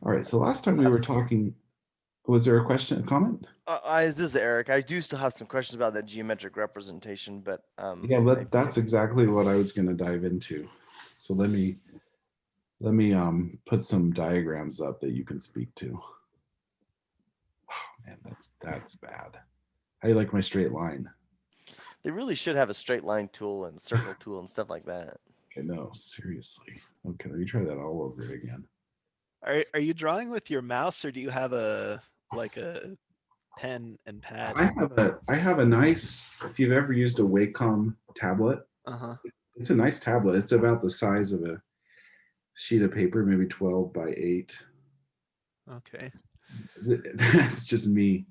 All right, so last time we were talking, was there a question, a comment? This is Eric. I do still have some questions about that geometric representation, but Yeah, that's exactly what I was going to dive into. So let me put some diagrams up that you can speak to. Oh man, that's bad. How do you like my straight line? they really should have a straight line tool and circle tool and stuff like that. Okay, no, seriously. Okay, let me try that all over again. Are you drawing with your mouse, or do you have a pen and pad? I have a nice, if you've ever used a Wacom tablet, it's a nice tablet. It's about the size of a sheet of paper, maybe 12 by 8. Okay. That's just me.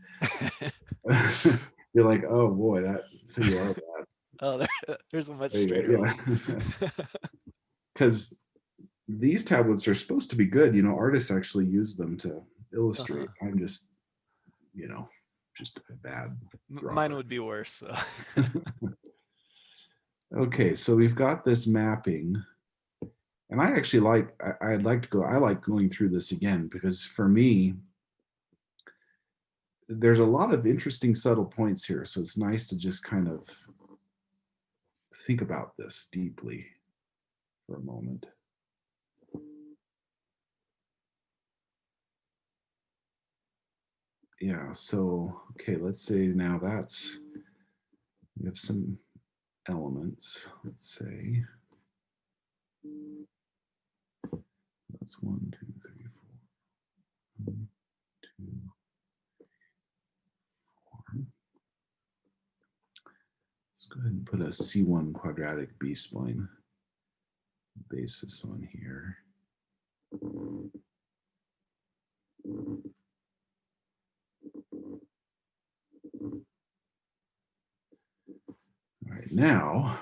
You're like, oh boy, so you are bad. Oh, there's a much There you straighter go, yeah. Because these tablets are supposed to be good. You know, artists actually use them to illustrate. I'm just, just a bad drawper. Mine would be worse. So. Okay, so we've got this mapping. And I actually I like going through this again, because for me, there's a lot of interesting subtle points here. So it's nice to just kind of think about this deeply for a moment. Yeah, so, okay, let's say now we have some elements, let's say. That's 1, 2, 3, 4. 1, 2, 4. Let's go ahead and put a C1 quadratic B-spline basis on here. All right, now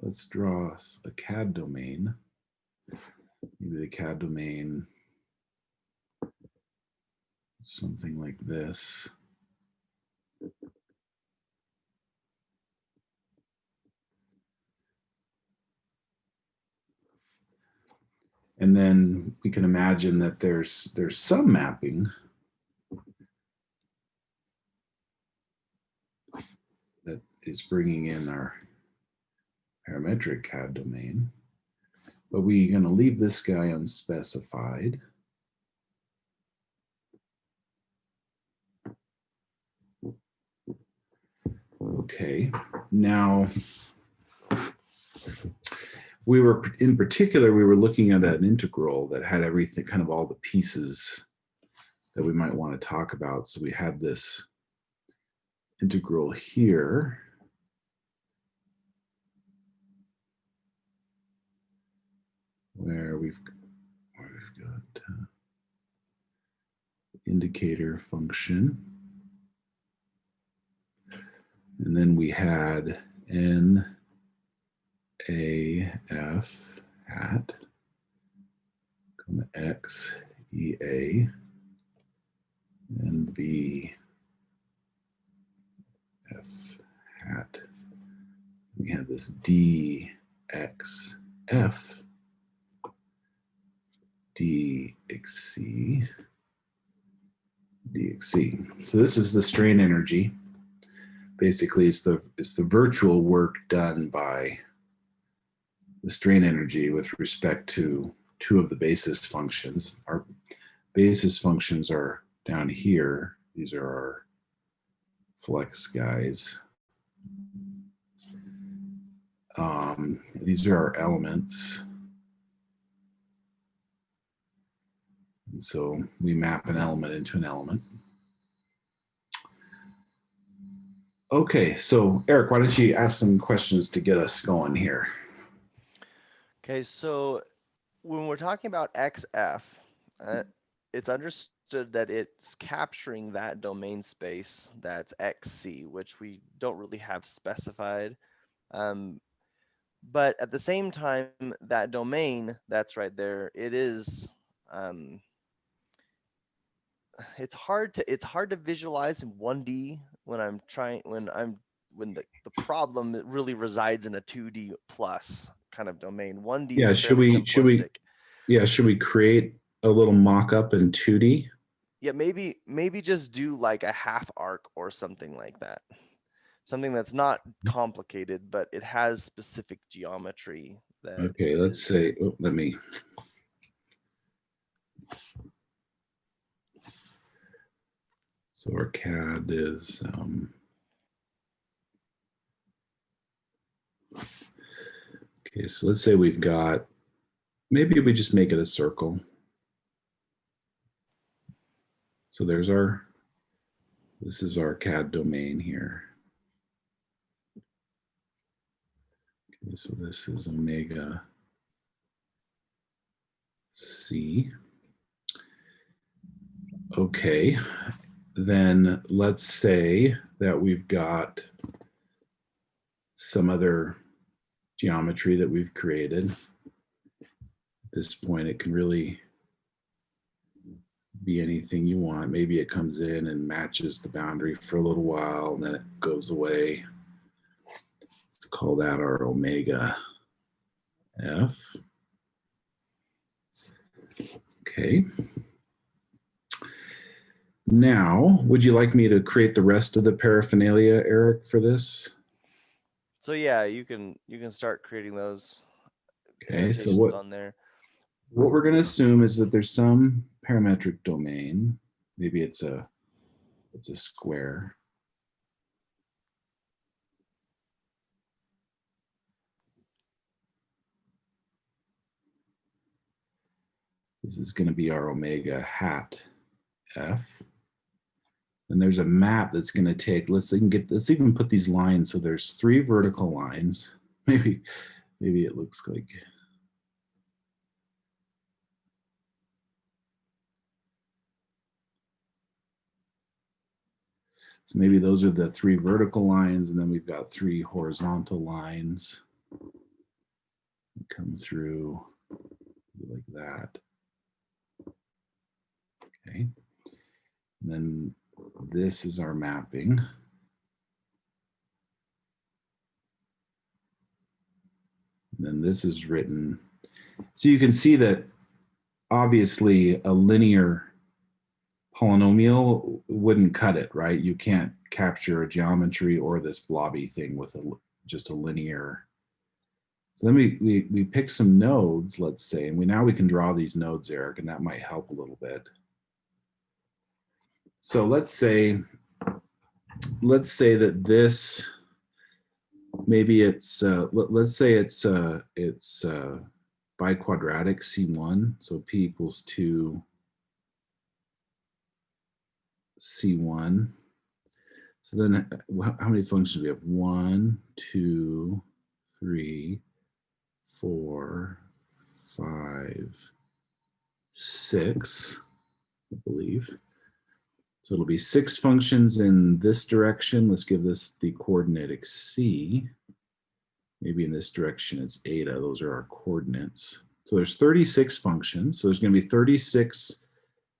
let's draw a CAD domain. Maybe the CAD domain, something like this. And then we can imagine that there's some mapping that is bringing in our parametric CAD domain, but we're going to leave this guy unspecified. Okay, now we were looking at an integral that had everything, kind of all the pieces that we might want to talk about. So we had this integral here. Where we've got indicator function. And then we had N A F hat, comma X E A, and B F hat. We had this D X F, DXC, DXC. So this is the strain energy. Basically, it's the virtual work done by the strain energy with respect to two of the basis functions. Our basis functions are down here. These are our flex guys. These are our elements. And so we map an element into an element. Okay, so Eric, why don't you ask some questions to get us going here? Okay, so when we're talking about XF, it's understood that it's capturing that domain space that's XC, which we don't really have specified. But at the same time, that domain that's right there, it is it's hard to visualize in 1D when the problem really resides in a 2D plus kind of domain. 1D is fairly simplistic. Should we create a little mock-up in 2D? Yeah, maybe just do like a half arc or something like that. Something that's not complicated, but it has specific geometry that Okay, let's is- say, oh, let me. So our CAD is, okay, so let's say we've got, maybe we just make it a circle. So there's our, this is our CAD domain here. Okay, so this is omega C. Okay, then let's say that we've got some other geometry that we've created. At this point, it can really be anything you want. Maybe it comes in and matches the boundary for a little while and then it goes away. Let's call that our omega F. Okay. Now, would you like me to create the rest of the paraphernalia, Eric, for this? So yeah, you can start creating those Okay, so annotations on there. what we're going to assume is that there's some parametric domain. Maybe it's a square. This is going to be our omega hat F. And there's a map that's going to take, let's even put these lines. So there's 3 vertical lines. Maybe it looks like, so maybe those are the 3 vertical lines, and then we've got 3 horizontal lines that come through like that. Okay. And then this is our mapping. And then this is written. So you can see that obviously a linear polynomial wouldn't cut it, right? You can't capture a geometry or this blobby thing with just a linear. So then we pick some nodes, let's say, and now we can draw these nodes, Eric, and that might help a little bit. So let's say that this, maybe it's let's say it's biquadratic C1, so P equals 2 C1. So then how many functions do we have? 1, 2, 3, 4, 5, 6, I believe. So it'll be 6 functions in this direction. Let's give this the coordinate xc. Maybe in this direction it's eta. Those are our coordinates. So there's 36 functions. So there's going to be 36.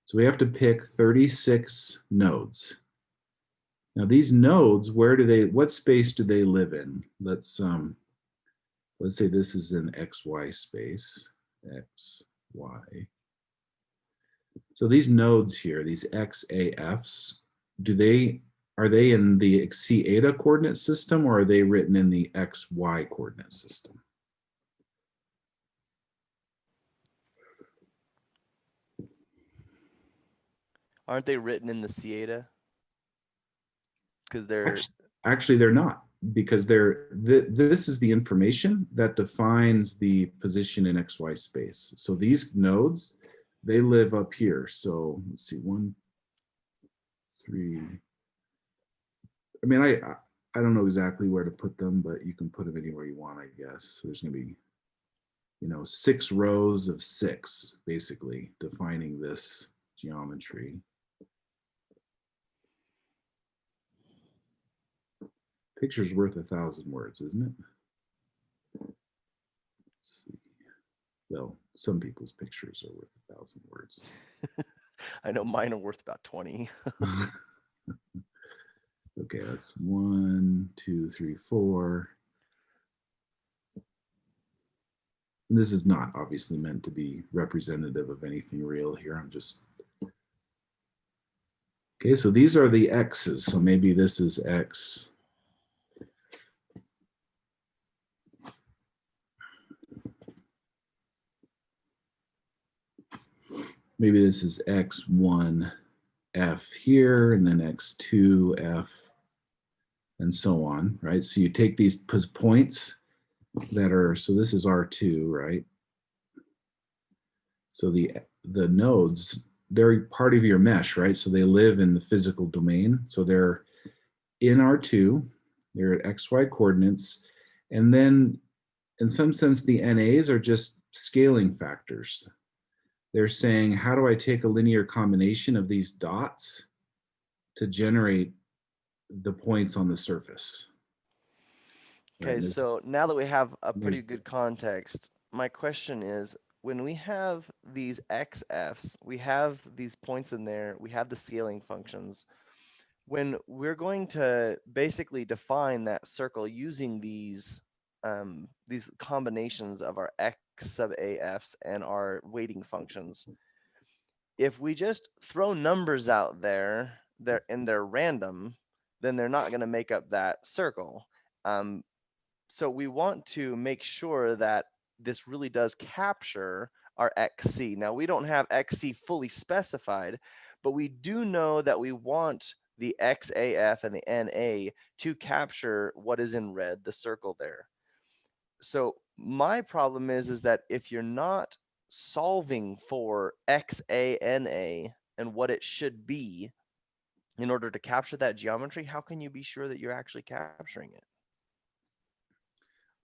So we have to pick 36 nodes. Now these nodes, what space do they live in? Let's say this is an XY space, X, Y. So these nodes here, these XAFs, are they in the xc eta coordinate system, or are they written in the XY coordinate system? Aren't they written in the CETA? Because they're Actually, they're not, because this is the information that defines the position in XY space. So these nodes, they live up here. So let's see, 1, 3. I mean, I don't know exactly where to put them, but you can put them anywhere you want, I guess. So there's going to be, 6 rows of 6, basically, defining this geometry. Picture's worth 1,000 words, isn't it? Let's see. Well, some people's pictures are worth 1,000 words. I know mine are worth about 20. Okay, that's 1, 2, 3, 4. And this is not obviously meant to be representative of anything real here. I'm just, okay, so these are the x's. So maybe this is x. Maybe this is x1 f here, and then x2 f, and so on, right? So you take these points that are, so this is R2, right? So the nodes, they're part of your mesh, right? So they live in the physical domain. So they're in R2, they're at XY coordinates. And then in some sense, the NAs are just scaling factors. They're saying, how do I take a linear combination of these dots to generate the points on the surface? Okay, Right. so now that we have a pretty good context, my question is, when we have these XFs, we have these points in there, we have the scaling functions. When we're going to basically define that circle using these combinations of our X sub AFs and our weighting functions, if we just throw numbers out there, they're random, then they're not going to make up that circle. So we want to make sure that this really does capture our XC. Now, we don't have XC fully specified, but we do know that we want the XAF and the NA to capture what is in red, the circle there. So my problem is that if you're not solving for XANA and what it should be in order to capture that geometry, how can you be sure that you're actually capturing it?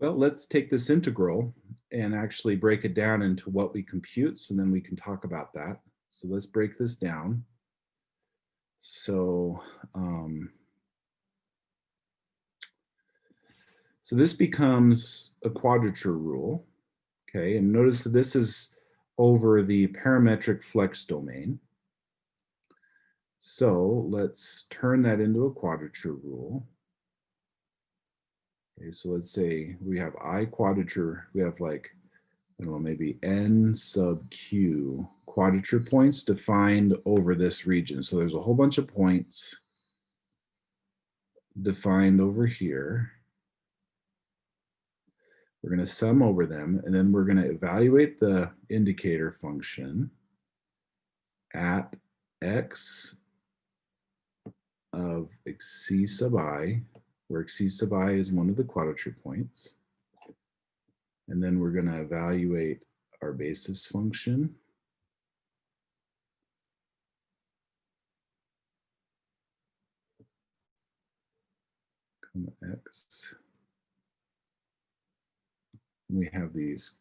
Well, let's take this integral and actually break it down into what we compute, so then we can talk about that. So let's break this down. So, so this becomes a quadrature rule, okay? And notice that this is over the parametric flex domain. So let's turn that into a quadrature rule. Okay, so let's say we have I quadrature, we have like, I don't know, maybe N sub Q quadrature points defined over this region. So there's a whole bunch of points defined over here. We're going to sum over them, and then we're going to evaluate the indicator function at x of xc sub I, where xc sub I is one of the quadrature points. And then we're going to evaluate our basis function. X. We have these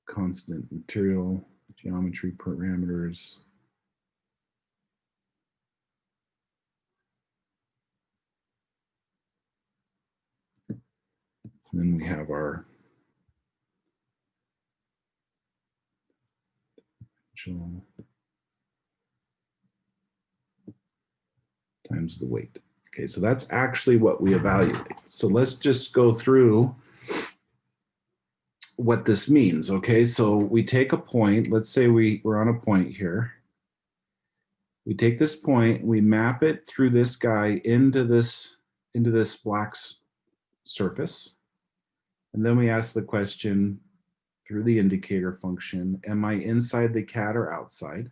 constant material geometry parameters. And then we have our times the weight. Okay, so that's actually what we evaluate. So let's just go through what this means. Okay, so we take a point. Let's say we're on a point here. We take this point, we map it through this guy into this black surface. And then we ask the question through the indicator function, am I inside the cat or outside?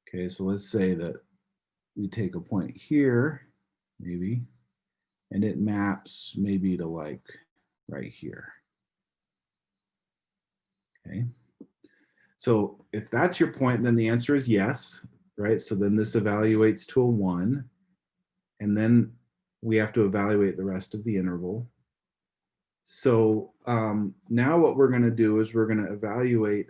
Okay, so let's say that we take a point here, maybe, and it maps maybe to like right here. Okay. So if that's your point, then the answer is yes, right? So then this evaluates to a 1, and then we have to evaluate the rest of the interval. So now what we're going to do is we're going to evaluate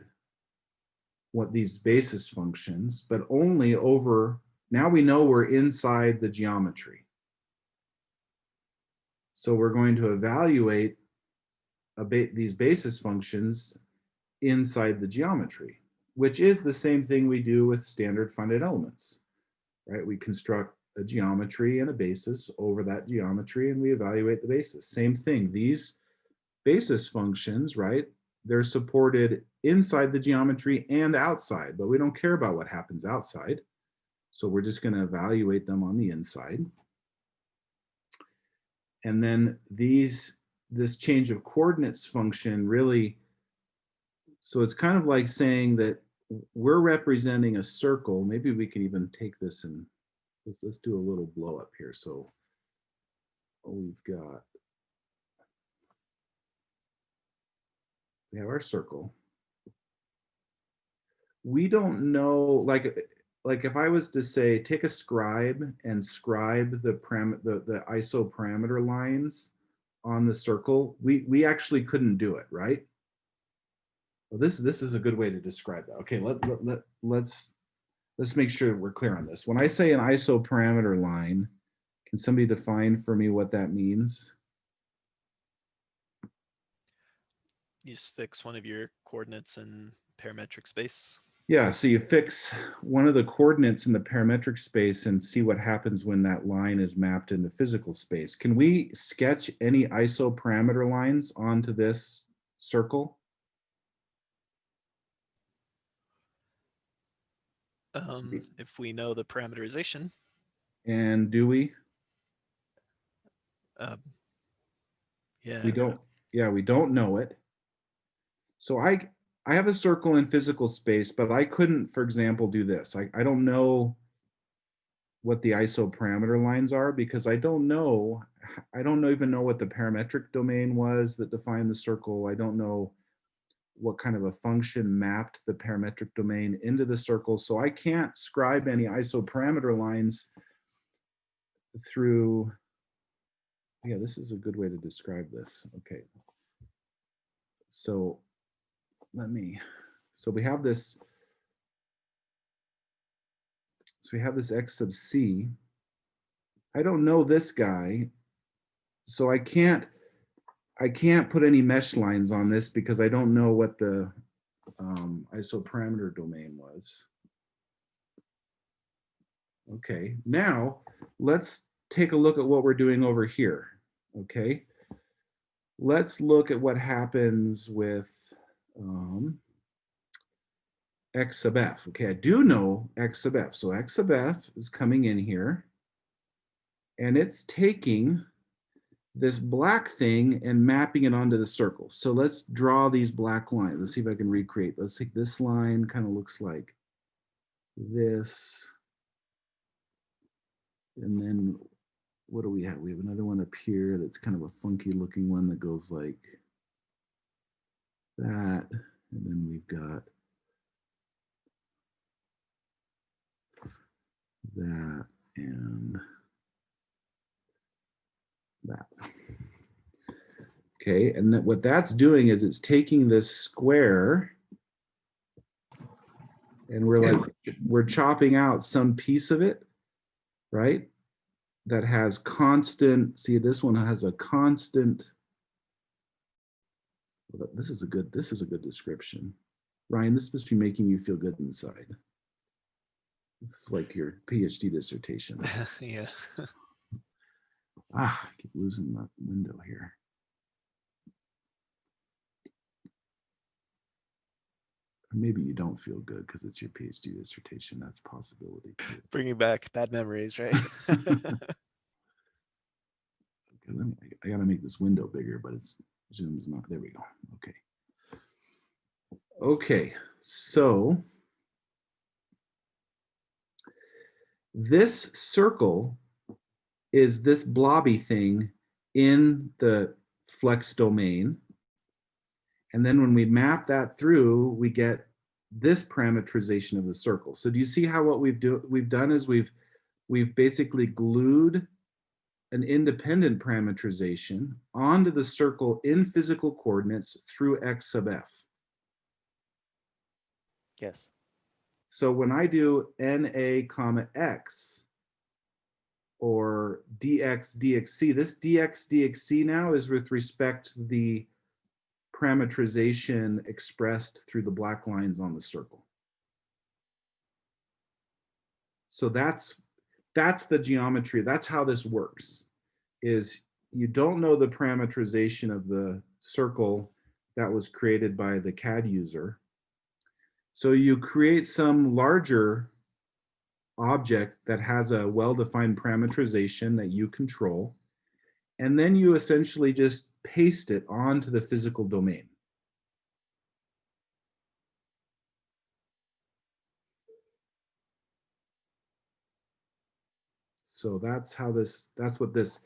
what these basis functions, but only over, now we know we're inside the geometry. So we're going to evaluate these basis functions inside the geometry, which is the same thing we do with standard finite elements, right? We construct a geometry and a basis over that geometry, and we evaluate the basis. Same thing, these basis functions, right? they're supported inside the geometry and outside, but we don't care about what happens outside. So we're just going to evaluate them on the inside. And then this change of coordinates function really, so it's kind of like saying that we're representing a circle. Maybe we can even take this and let's do a little blow up here. So we have our circle. We don't know, like if I was to say, take a scribe and scribe the iso parameter lines on the circle, we actually couldn't do it, right? Well, this is a good way to describe that. Okay, let's make sure we're clear on this. When I say an iso parameter line, can somebody define for me what that means? You just fix one of your coordinates in parametric space. Yeah, so you fix one of the coordinates in the parametric space and see what happens when that line is mapped into physical space. Can we sketch any iso parameter lines onto this circle? If we know the parameterization. And do we? Yeah. We don't. Yeah, we don't know it. So I have a circle in physical space, but I couldn't, for example, do this. I don't know what the iso parameter lines are because I don't even know what the parametric domain was that defined the circle. I don't know what kind of a function mapped the parametric domain into the circle. So I can't scribe any iso parameter lines through, yeah, this is a good way to describe this. Okay. So we have this, x sub c. I don't know this guy, so I can't put any mesh lines on this because I don't know what the isoparameter domain was. Okay, now let's take a look at what we're doing over here. Okay, let's look at what happens with x sub f. Okay, I do know x sub f. So x sub f is coming in here, and it's taking this black thing and mapping it onto the circle. So let's draw these black lines. Let's see if I can recreate. Let's take this line, kind of looks like this. And then what do we have? We have another one up here that's kind of a funky looking one that goes like that. And then we've got that and that. Okay, and then what that's doing is it's taking this square and we're chopping out some piece of it, right? That has constant, see this one has a constant, this is a good description. Ryan, this must be making you feel good inside. It's like your PhD dissertation. Yeah. I keep losing the window here. Or maybe you don't feel good because it's your PhD dissertation. That's a possibility too. Bringing back bad memories, right? Okay, I gotta make this window bigger, but it's Zoom's not. There we go. Okay. Okay, so this circle is this blobby thing in the flex domain. And then when we map that through, we get this parametrization of the circle. So do you see how what we've done is we've basically glued an independent parametrization onto the circle in physical coordinates through x sub f. Yes. So when I do NA comma x or dx dxc, this dx dxc now is with respect to the parametrization expressed through the black lines on the circle. So that's the geometry. That's how this works, is you don't know the parametrization of the circle, that was created by the CAD user. So you create some larger object that has a well-defined parameterization that you control, and then you essentially just paste it onto the physical domain. So that's how this, that's what this,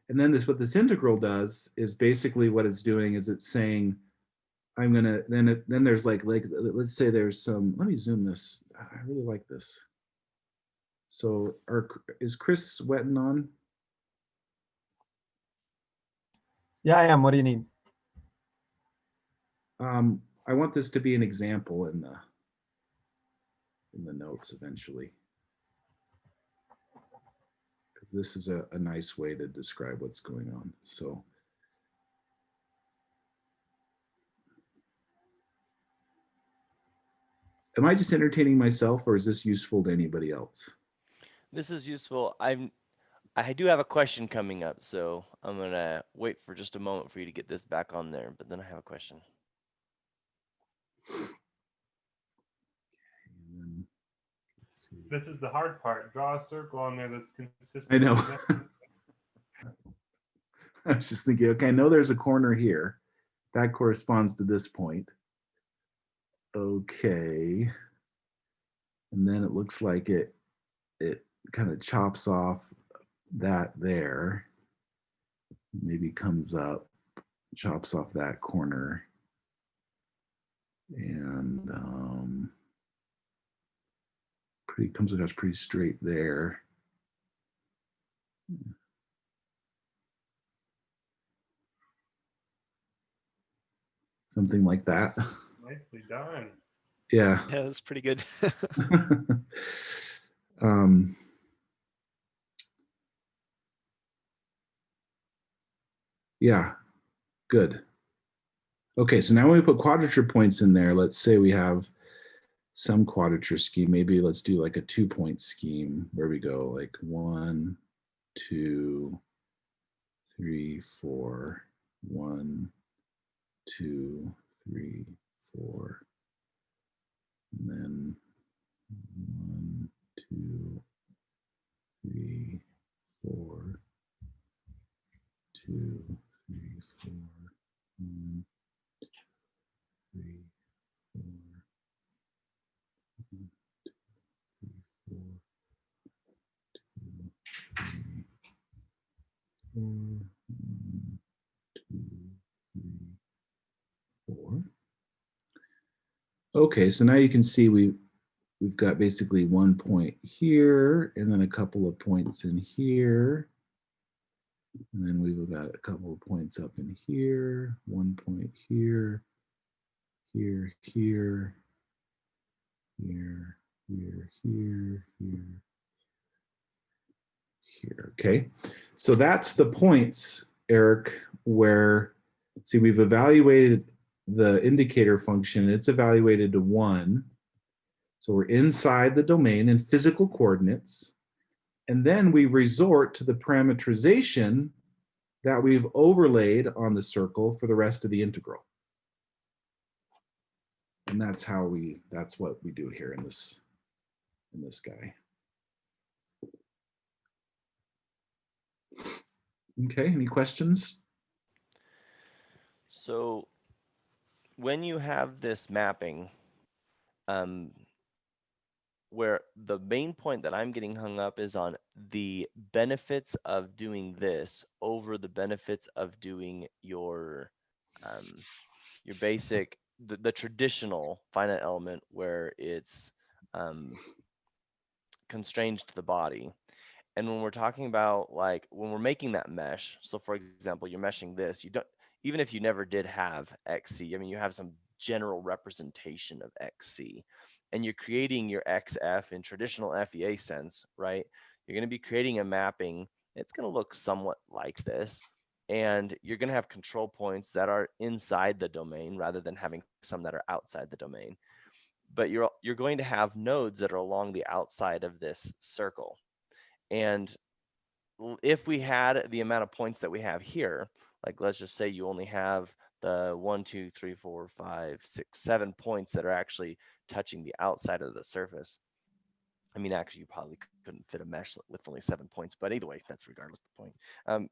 and then this, what this integral does is basically what it's doing is it's saying, I'm gonna, then there's like, let's say there's some, let me zoom this. I really like this. So is Chris Wetton on? Yeah, I am. What do you need? I want this to be an example in the notes eventually. Because this is a nice way to describe what's going on. So am I just entertaining myself, or is this useful to anybody else? This is useful. I do have a question coming up, so I'm gonna wait for just a moment for you to get this back on there, but then I have a question. This is the hard part. Draw a circle on there that's consistent. I know. I was just thinking, okay, I know there's a corner here. That corresponds to this point. Okay. And then it looks like it kind of chops off that there. Maybe comes up, chops off that corner. And comes across pretty straight there. Something like that. Nicely done. Yeah. Yeah, that's pretty good. Yeah, good. Okay, so now when we put quadrature points in there, let's say we have some quadrature scheme. Maybe let's do like a 2-point scheme where we go like 1, 2, 3, 4, 1, 2, 3, 4, and then 1, 2, 3, 4, 2, 3, 4, 1, 3, 4, 1, 2, 3, 4, 2, 3, 4, 1, 2, 3, 4. Okay, so now you can see we've got basically 1 point here, and then a couple of points in here. And then we've got a couple of points up in here, 1 point here, here, here, here, here, here, here. Okay, so that's the points, Eric, where, see, we've evaluated the indicator function. It's evaluated to 1. So we're inside the domain in physical coordinates. And then we resort to the parameterization that we've overlaid on the circle for the rest of the integral. And that's what we do here in this guy. Okay, any questions? So when you have this mapping, where the main point that I'm getting hung up is on the benefits of doing this over the benefits of doing your basic, the traditional finite element where it's constrained to the body. And when we're talking about, like, when we're making that mesh, so for example, you're meshing this, you don't, even if you never did have XC, I mean, you have some general representation of XC, and you're creating your XF in traditional FEA sense, right? You're going to be creating a mapping. It's going to look somewhat like this, and you're going to have control points that are inside the domain rather than having some that are outside the domain. But you're going to have nodes that are along the outside of this circle. And if we had the amount of points that we have here, Like, let's just say you only have the 1, 2, 3, 4, 5, 6, 7 points that are actually touching the outside of the surface. I mean, actually, you probably couldn't fit a mesh with only 7 points, but either way, that's regardless of the point.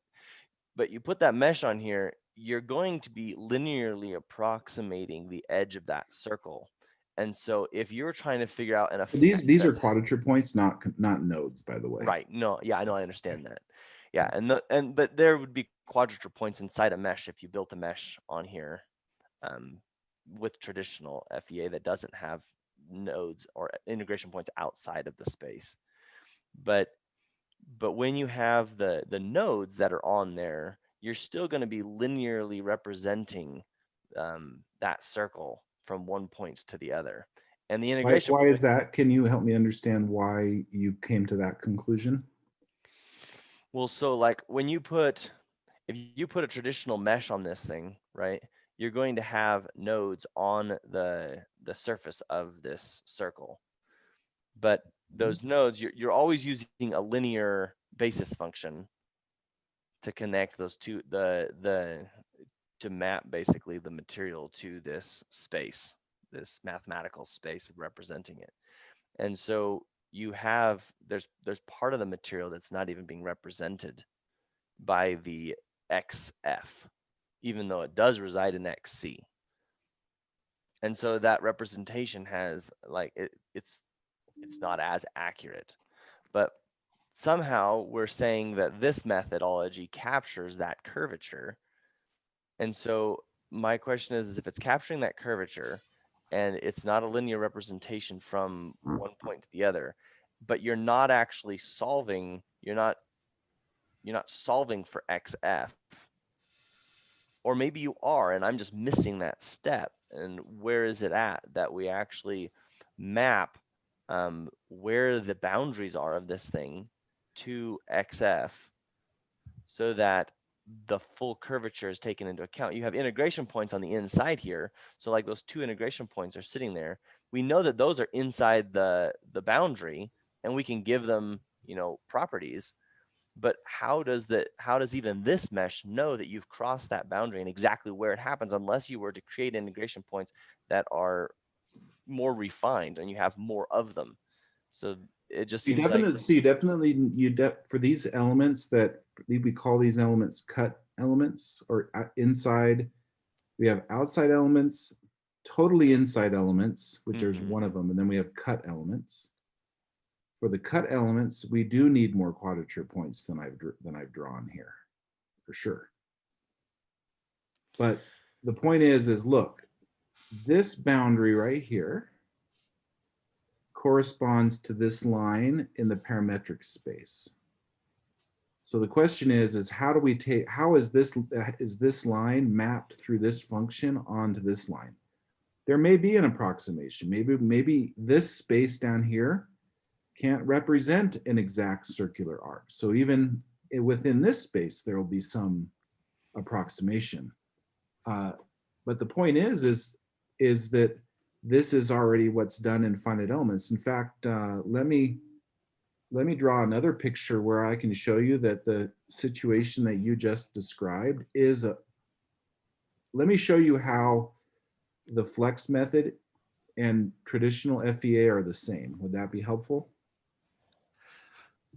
But you put that mesh on here, you're going to be linearly approximating the edge of that circle. And so if you're trying to figure out an effect These are that's- quadrature points, not nodes, by the way. right. No, yeah, I know, I understand that. Yeah, but there would be quadrature points inside a mesh if you built a mesh on here with traditional FEA that doesn't have nodes or integration points outside of the space. But when you have the nodes that are on there, you're still going to be linearly representing that circle from one point to the other. And the integration Why is that? Can you help me understand why you came to that conclusion? Well, so like when you put, if you put a traditional mesh on this thing, right, you're going to have nodes on the surface of this circle. But those nodes, you're always using a linear basis function to connect those two, to map basically the material to this space, this mathematical space representing it. And so you have, there's part of the material that's not even being represented by the XF, even though it does reside in XC. And so that representation has like, it's not as accurate, but somehow we're saying that this methodology captures that curvature. And so my question is if it's capturing that curvature and it's not a linear representation from one point to the other, but you're not actually solving, you're not solving for XF, or maybe you are, and I'm just missing that step. And where is it at that we actually map where the boundaries are of this thing to XF so that the full curvature is taken into account? You have integration points on the inside here. So like those two integration points are sitting there. We know that those are inside the boundary and we can give them, properties. But how does even this mesh know that you've crossed that boundary and exactly where it happens, unless you were to create integration points that are more refined and you have more of them? So it just seems like For these elements that we call these elements cut elements, or inside, we have outside elements, totally inside elements, which there's one of them, and then we have cut elements. For the cut elements, we do need more quadrature points than I've drawn here, for sure. But the point is look, this boundary right here corresponds to this line in the parametric space. So the question is how is this line mapped through this function onto this line? There may be an approximation. Maybe this space down here can't represent an exact circular arc. So even within this space, there will be some approximation. But the point is that this is already what's done in finite elements. In fact, let me draw another picture where I can show you that the situation that you just described is let me show you how the flex method and traditional FEA are the same. Would that be helpful?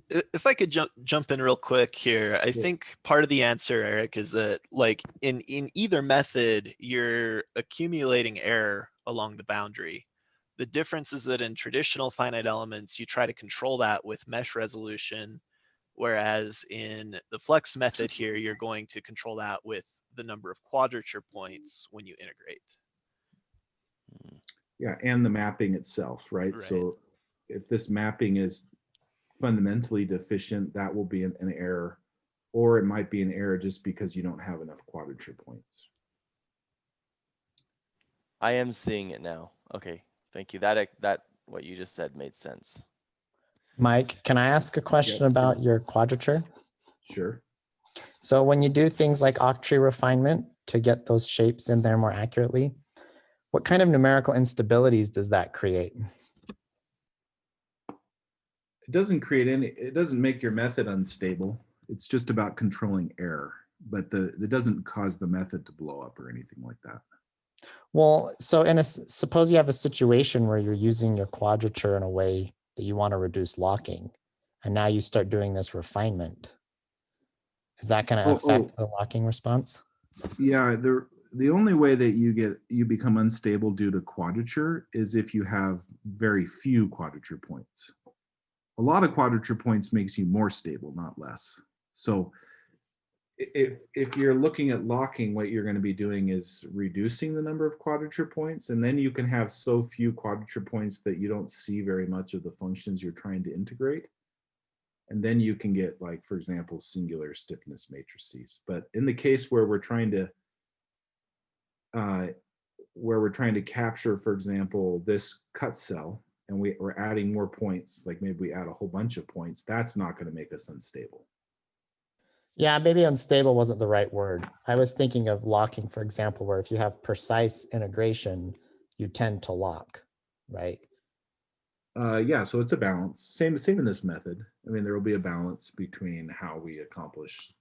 If I could jump in real quick here, I think part of the answer, Eric, is that like in either method, you're accumulating error along the boundary. The difference is that in traditional finite elements, you try to control that with mesh resolution, whereas in the flex method here, you're going to control that with the number of quadrature points when you integrate. Yeah, and the mapping itself, right? So if this mapping is fundamentally deficient, that will be an error, or it might be an error just because you don't have enough quadrature points. I am seeing it now. Okay, thank you. That what you just said made sense. Mike, can I ask a question about your quadrature? Sure. So when you do things like octree refinement to get those shapes in there more accurately, what kind of numerical instabilities does that create? It doesn't create any, it doesn't make your method unstable. It's just about controlling error. but it doesn't cause the method to blow up or anything like that. Well, so suppose you have a situation where you're using your quadrature in a way that you want to reduce locking, and now you start doing this refinement. Is that going to affect the locking response? Yeah, the only way that you become unstable due to quadrature is if you have very few quadrature points. A lot of quadrature points makes you more stable, not less. So if you're looking at locking, what you're going to be doing is reducing the number of quadrature points, and then you can have so few quadrature points that you don't see very much of the functions you're trying to integrate. And then you can get, like, for example, singular stiffness matrices. But in the case where we're trying to capture, for example, this cut cell, and we're adding more points, like maybe we add a whole bunch of points, that's not going to make us unstable. Yeah, maybe unstable wasn't the right word. I was thinking of locking, for example, where if you have precise integration, you tend to lock, right? Yeah, so it's a balance. Same in this method. I mean, there will be a balance between how we accomplish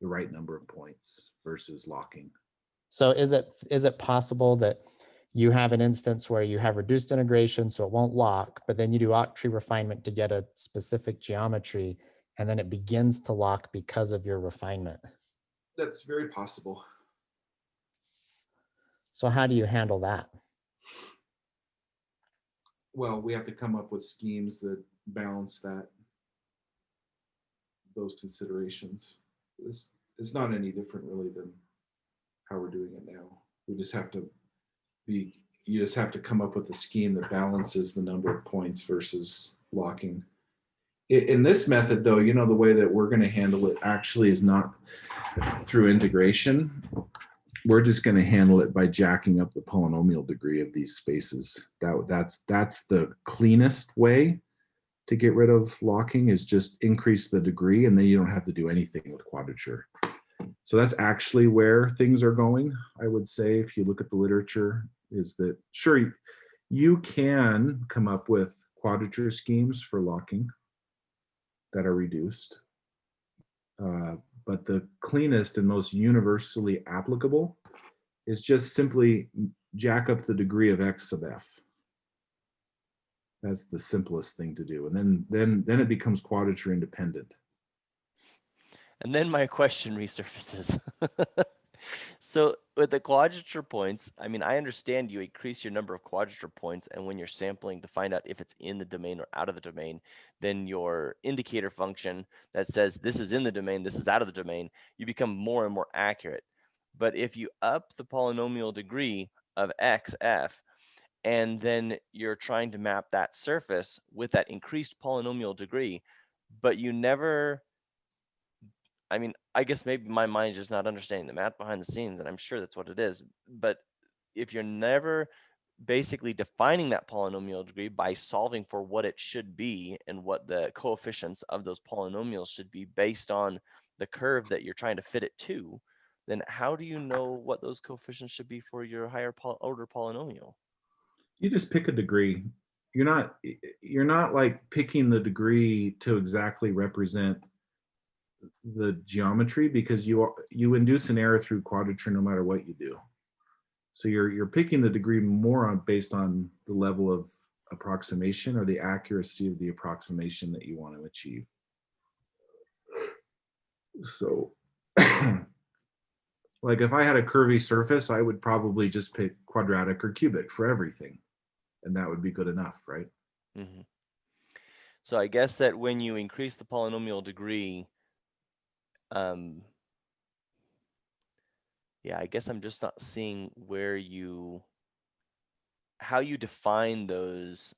the right number of points versus locking. So is it possible that you have an instance where you have reduced integration so it won't lock, but then you do octree refinement to get a specific geometry, and then it begins to lock because of your refinement? That's very possible. So how do you handle that? Well, we have to come up with schemes that balance those considerations. It's not any different really than how we're doing it now. We just have to you just have to come up with a scheme that balances the number of points versus locking. In this method, though, the way that we're going to handle it actually is not through integration. We're just going to handle it by jacking up the polynomial degree of these spaces. That's the cleanest way to get rid of locking, is just increase the degree, and then you don't have to do anything with quadrature. So that's actually where things are going, I would say, if you look at the literature, is that sure, you can come up with quadrature schemes for locking that are reduced. But the cleanest and most universally applicable is just simply jack up the degree of x sub f. That's the simplest thing to do. And then it becomes quadrature independent. And then my question resurfaces. So with the quadrature points, I mean, I understand you increase your number of quadrature points, and when you're sampling to find out if it's in the domain or out of the domain, then your indicator function that says this is in the domain, this is out of the domain, you become more and more accurate. But if you up the polynomial degree of xf, and then you're trying to map that surface with that increased polynomial degree, but you never, I mean, I guess maybe my mind's just not understanding the math behind the scenes, and I'm sure that's what it is. But if you're never basically defining that polynomial degree by solving for what it should be and what the coefficients of those polynomials should be based on the curve that you're trying to fit it to, then how do you know what those coefficients should be for your higher order polynomial? You just pick a degree. You're not like picking the degree to exactly represent the geometry, because you induce an error through quadrature no matter what you do. So you're picking the degree more based on the level of approximation or the accuracy of the approximation that you want to achieve. So like if I had a curvy surface, I would probably just pick quadratic or cubic for everything, and that would be good enough, right? Mm-hmm. So I guess that when you increase the polynomial degree, yeah, I guess I'm just not seeing how you define those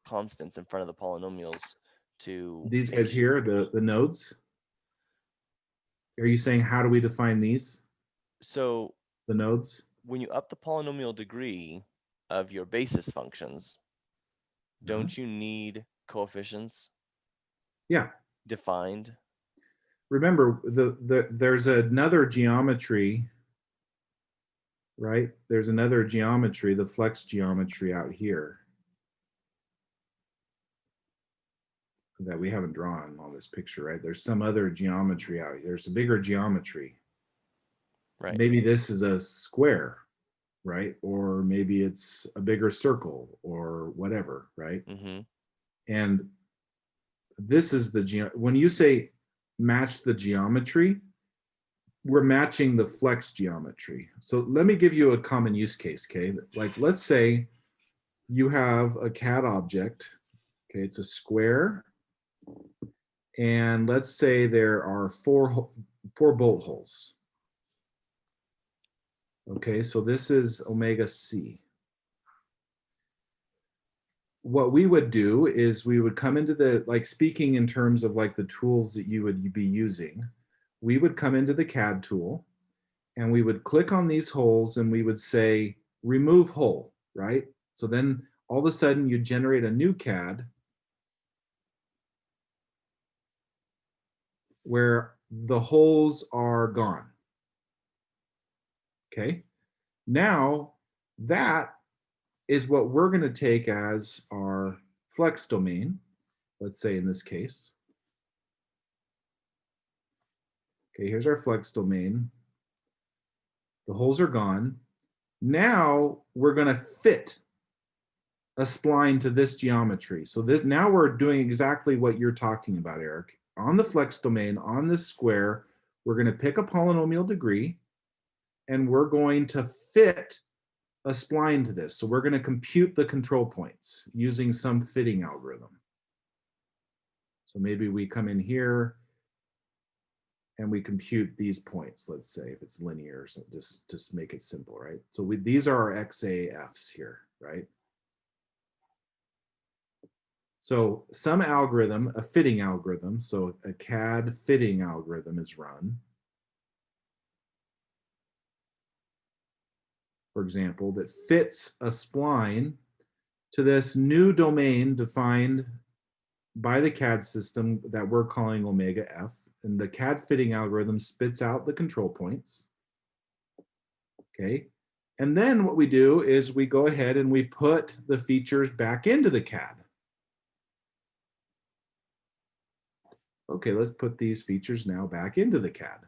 constants in front of the polynomials to These guys here, the nodes. Are you saying how do we define these? So The nodes? when you up the polynomial degree of your basis functions, don't you need coefficients? Yeah. Defined? Remember, there's another geometry, right? There's another geometry, the flex geometry out here. that we haven't drawn on this picture, right? There's some other geometry out here. There's a bigger geometry. Right. Maybe this is a square, right? Or maybe it's a bigger circle or whatever, right? Mm-hmm. And this is the when you say match the geometry, we're matching the flex geometry. So let me give you a common use case, okay? Like let's say you have a CAD object, okay? It's a square, and let's say there are four bolt holes. Okay, so this is omega C. What we would do is we would come into the, like speaking in terms of like the tools that you would be using, we would come into the CAD tool and we would click on these holes and we would say, remove hole, right? So then all of a sudden you generate a new CAD where the holes are gone. Okay, now that is what we're going to take as our flex domain, let's say in this case. Okay, here's our flex domain. The holes are gone. Now we're going to fit a spline to this geometry. So this, now we're doing exactly what you're talking about, Eric. On the flex domain, on this square, we're going to pick a polynomial degree and we're going to fit a spline to this. So we're going to compute the control points using some fitting algorithm. So maybe we come in here and we compute these points, let's say, if it's linear, so just make it simple, right? So these are our XAFs here, right? So some algorithm, a fitting algorithm, so a CAD fitting algorithm is run. For example, that fits a spline to this new domain defined by the CAD system that we're calling omega F. And the CAD fitting algorithm spits out the control points. Okay. And then what we do is we go ahead and we put the features back into the CAD. Okay, let's put these features now back into the CAD.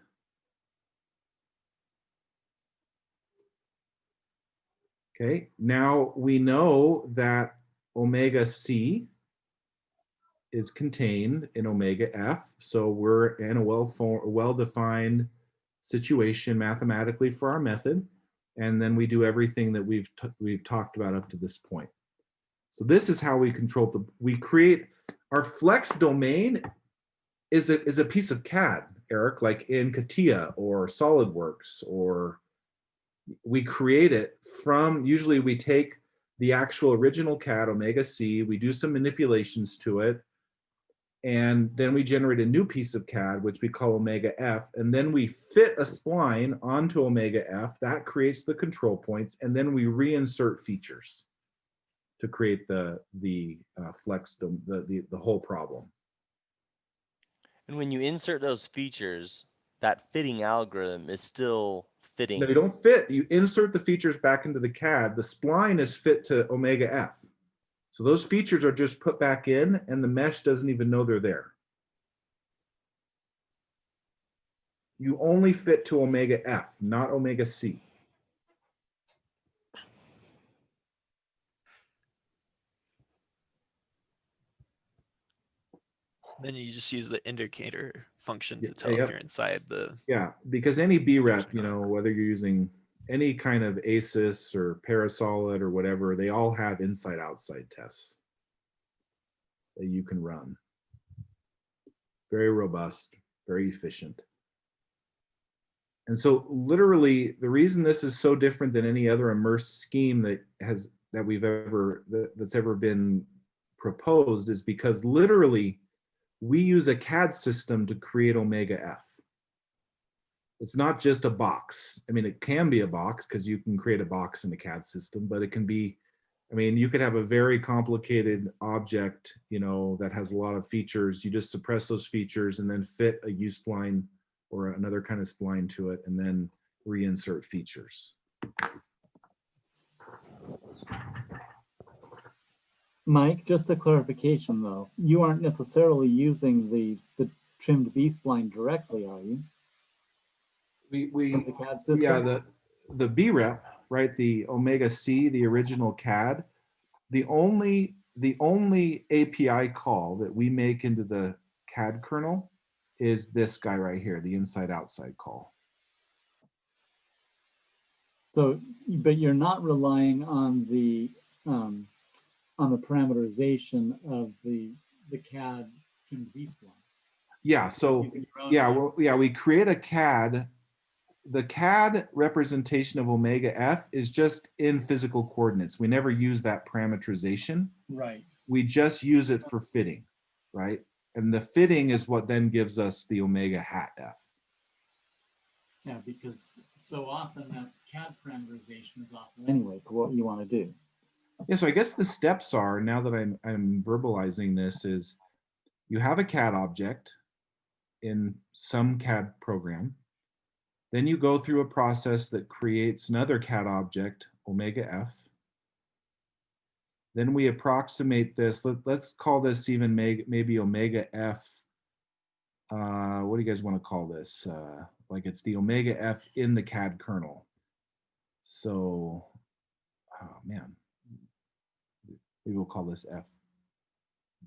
Okay, now we know that omega C is contained in omega F, so we're in a well-defined situation mathematically for our method, and then we do everything that we've talked about up to this point. So this is how we control we create our flex domain is a piece of CAD, Eric, like in CATIA or SolidWorks, or we create it from, usually we take the actual original CAD, omega C, we do some manipulations to it, and then we generate a new piece of CAD, which we call omega F, and then we fit a spline onto omega F, that creates the control points, and then we reinsert features to create the flex, the whole problem. And when you insert those features, that fitting algorithm is still fitting. No, you don't fit. You insert the features back into the CAD. The spline is fit to omega F. So those features are just put back in and the mesh doesn't even know they're there. You only fit to omega F, not omega C. Then you just use the indicator function Yeah, to tell yeah. if you're inside the. Yeah, because any BREP, you know, whether you're using any kind of ASIS or Parasolid or whatever, they all have inside-outside tests that you can run. Very robust, very efficient. And so literally the reason this is so different than any other immersed scheme that's ever been proposed is because literally we use a CAD system to create omega F. It's not just a box. I mean, it can be a box because you can create a box in a CAD system, but it can be, I mean, you could have a very complicated object, you know, that has a lot of features. You just suppress those features and then fit a U-spline or another kind of spline to it and then reinsert features. Mike, just a clarification though. You aren't necessarily using the trimmed B-spline directly, are you? We From the CAD system? yeah, the BREP, right? The Omega C, the original CAD, the only API call that we make into the CAD kernel is this guy right here, the inside outside call. So, but you're not relying on the parameterization of the CAD trimmed B-spline. Yeah, so Using your own yeah, line. well, yeah, we create a CAD. The CAD representation of Omega F is just in physical coordinates. We never use that parameterization. Right. We just use it for fitting, right? And the fitting is what then gives us the Omega hat F. Yeah, because so often that CAD parameterization is off anyway for what you want to do. Yeah, so I guess the steps are, now that I'm verbalizing this, is you have a CAD object in some CAD program. Then you go through a process that creates another CAD object, Omega F. Then we approximate this. Let's call this even maybe Omega F. What do you guys want to call this? Like it's the Omega F in the CAD kernel. So, oh man, maybe we'll call this F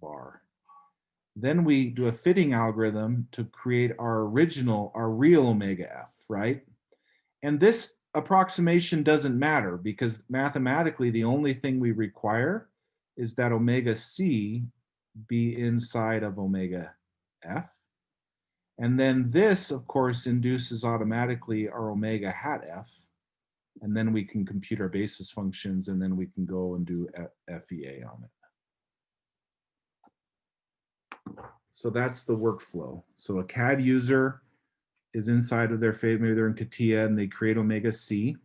bar. Then we do a fitting algorithm to create our real Omega F, right? And this approximation doesn't matter because mathematically the only thing we require is that Omega C be inside of Omega F. And then this, of course, induces automatically our Omega hat F. And then we can compute our basis functions, and then we can go and do FEA on it. So that's the workflow. So a CAD user is inside of their FEA, maybe they're in CATIA and they create Omega C.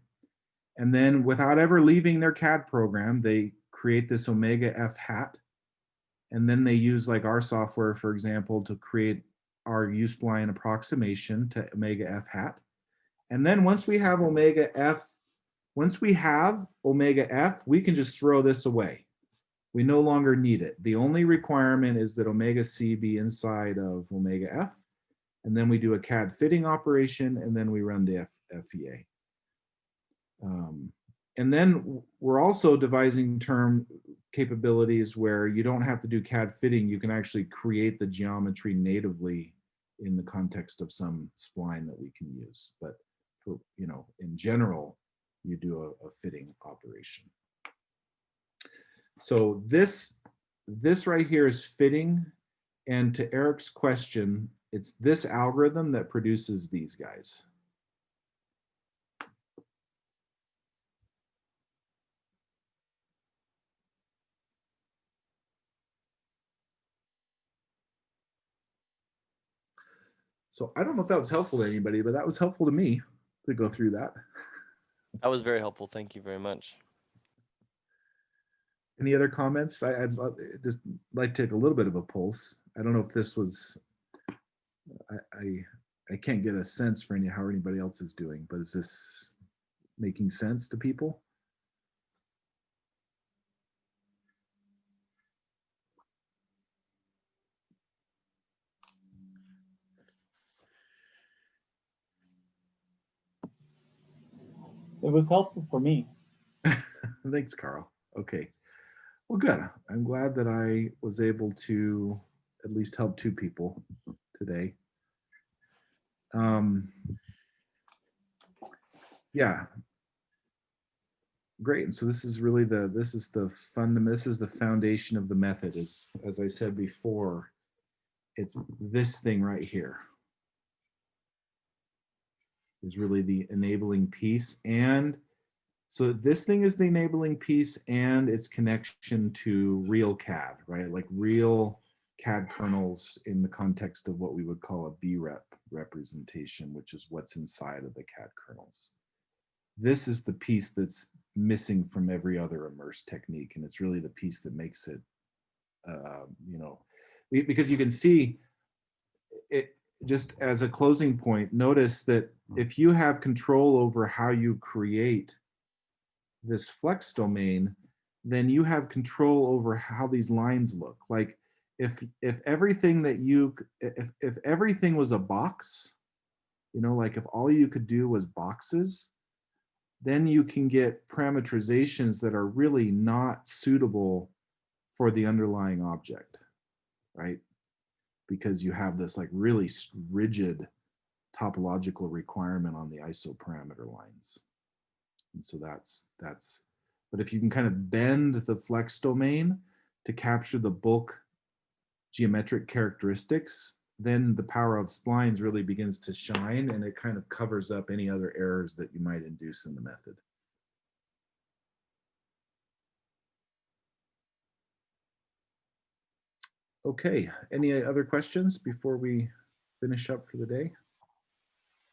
And then without ever leaving their CAD program, they create this Omega F hat. And then they use like our software, for example, to create our U-spline approximation to Omega F hat. And then once we have Omega F, we can just throw this away. We no longer need it. The only requirement is that Omega C be inside of Omega F. And then we do a CAD fitting operation, and then we run the FEA. And then we're also devising term capabilities where you don't have to do CAD fitting. You can actually create the geometry natively in the context of some spline that we can use. But for, in general, you do a fitting operation. So this right here is fitting. And to Eric's question, it's this algorithm that produces these guys. So I don't know if that was helpful to anybody, but that was helpful to me to go through that. That was very helpful. Thank you very much. Any other comments? I'd just like to take a little bit of a pulse. I don't know if this was, I can't get a sense for how anybody else is doing, but is this making sense to people? It was helpful for me. Thanks, Carl. Okay. Well, good. I'm glad that I was able to at least help 2 people today. Yeah. Great. And so this is really this is the foundation of the method. As I said before, it's this thing right here is really the enabling piece. And so this thing is the enabling piece and its connection to real CAD, right? Like real CAD kernels in the context of what we would call a BREP representation, which is what's inside of the CAD kernels. This is the piece that's missing from every other immersed technique. And it's really the piece that makes it, because you can see it. Just as a closing point, notice that if you have control over how you create this flex domain, then you have control over how these lines look. Like if everything that you, if everything was a box, you know, like if all you could do was boxes, then you can get parameterizations that are really not suitable for the underlying object, right? Because you have this like really rigid topological requirement on the isoparameter lines. And so that's, but if you can kind of bend the flex domain to capture the bulk geometric characteristics, then the power of splines really begins to shine, and it kind of covers up any other errors that you might induce in the method. Okay, any other questions before we finish up for the day?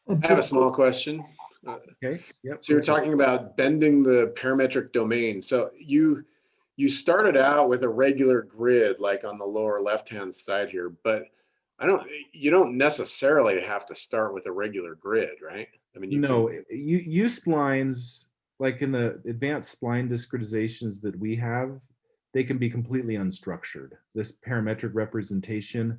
I have a small question. Okay, yep. So you're talking about bending the parametric domain. So you started out with a regular grid, like on the lower left-hand side here, but you don't necessarily have to start with a regular grid, right? I mean, No, you splines, like in the advanced spline discretizations that we have, they can be completely unstructured. This parametric representation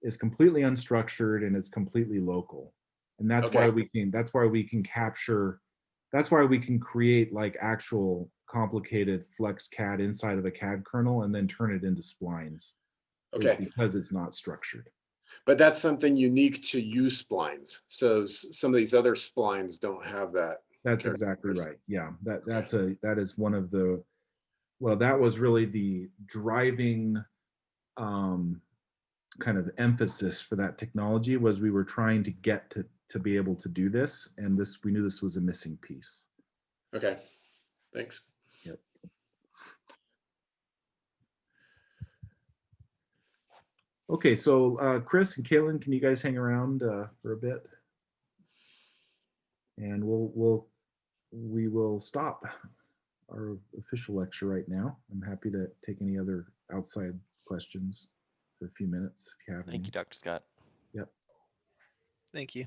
is completely unstructured and it's completely local. And that's why we can capture, that's why we can create like actual complicated flex CAD inside of a CAD kernel and then turn it into splines. Is because it's not structured. But that's something unique to you splines. So some of these other splines don't have that. That's exactly right. Yeah, that is one of the, well, that was really the driving kind of emphasis for that technology, was we were trying to get to be able to do this, and this, we knew this was a missing piece. Okay, thanks. Yep. Okay, so Chris and Kaylin, can you guys hang around for a bit? And we will stop our official lecture right now. I'm happy to take any other outside questions for a few minutes if you have any. Thank you, Dr. Scott. Yep. Thank you.